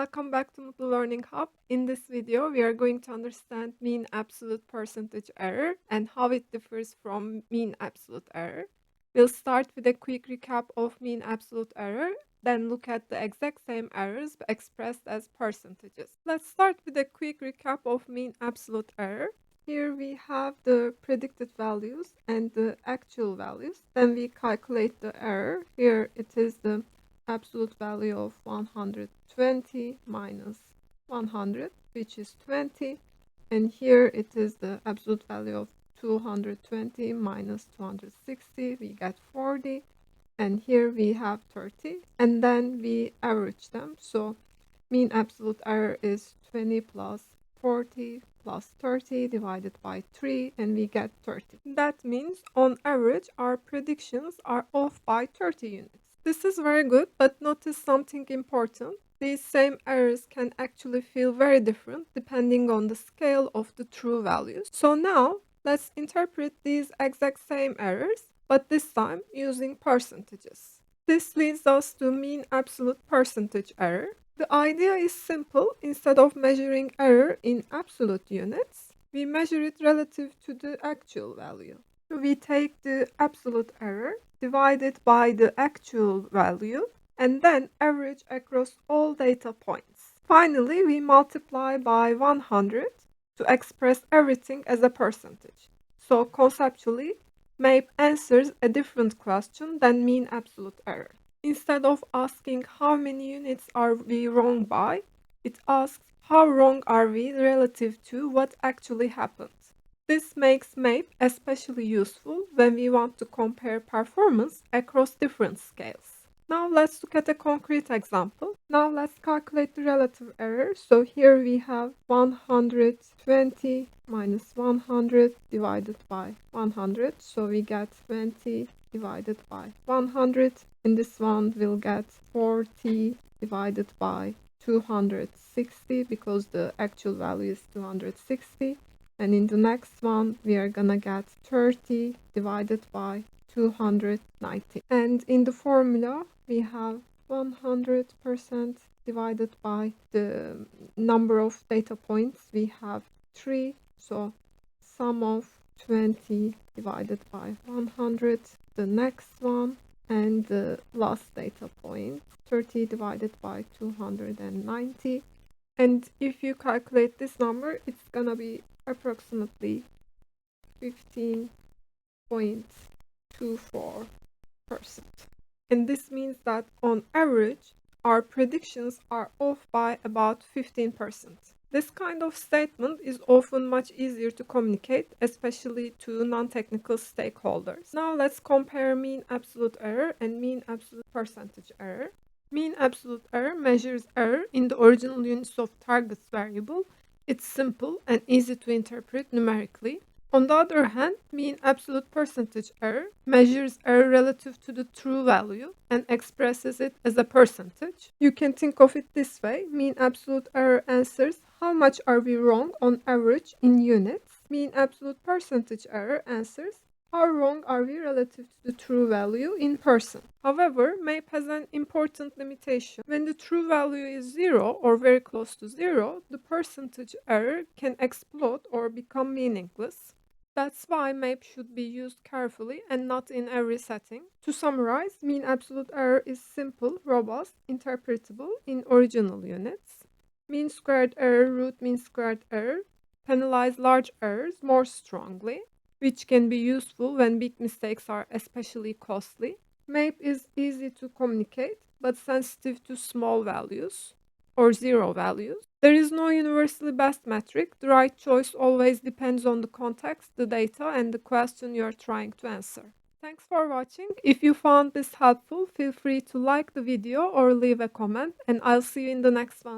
welcome back to Mutlu Learning Hub. In this video, we are going to understand mean absolute percentage error and how it differs from mean absolute error. We'll start with a quick recap of mean absolute error, then look at the exact same errors expressed as percentages. Let's start with a quick recap of mean absolute error. Here we have the predicted values and the actual values. Then we calculate the error. Here it is the absolute value of 120 minus 100, which is 20. And here it is the absolute value of 220 minus 260, we get 40. And here we have 30. And then we average them. So mean absolute error is 20 plus 40 plus 30 divided by 3, and we get 30. That means on average our predictions are off by 30 units. This is very good, but notice something important. These same errors can actually feel very different depending on the scale of the true values. So now let's interpret these exact same errors, but this time using percentages. This leads us to mean absolute percentage error. The idea is simple. Instead of measuring error in absolute units, we measure it relative to the actual value. So we take the absolute error, divide it by the actual value, and then average across all data points. Finally, we multiply by 100 to express everything as a percentage. So conceptually, MAPE answers a different question than mean absolute error. Instead of asking how many units are we wrong by, it asks how wrong are we relative to what actually happened. This makes MAPE especially useful when we want to compare performance across different scales. Now let's look at a concrete example. Now let's calculate the relative error. So here we have 120 minus 100 divided by 100. So we get 20 divided by 100. In this one we'll get 40 divided by 260 because the actual value is 260. And in the next one we are gonna get 30 divided by 290. And in the formula we have 100% divided by the number of data points. We have 3, so sum of 20 divided by 100, the next one, and the last data point, 30 divided by 290. And if you calculate this number, it's gonna be approximately 15.24%. And this means that on average, our predictions are off by about 15%. This kind of statement is often much easier to communicate, especially to non-technical stakeholders. Now let's compare mean absolute error and mean absolute percentage error. Mean absolute error measures error in the original units of target variable. It's simple and easy to interpret numerically. On the other hand, mean absolute percentage error measures error relative to the true value and expresses it as a percentage. You can think of it this way. Mean absolute error answers how much are we wrong on average in units. Mean absolute percentage error answers how wrong are we relative to the true value in %. However, MAPE has an important limitation. When the true value is 0 or very close to 0, the percentage error can explode or become meaningless. That's why MAPE should be used carefully and not in every setting. To summarize, mean absolute error is simple, robust, interpretable in original units. Mean squared error, root mean squared error penalize large errors more strongly, which can be useful when big mistakes are especially costly. MAPE is easy to communicate, but sensitive to small values or 0 values. There is no universally best metric. The right choice always depends on the context, the data, and the question you are trying to answer. Thanks for watching. If you found this helpful, feel free to like the video or leave a comment, and I'll see you in the next one.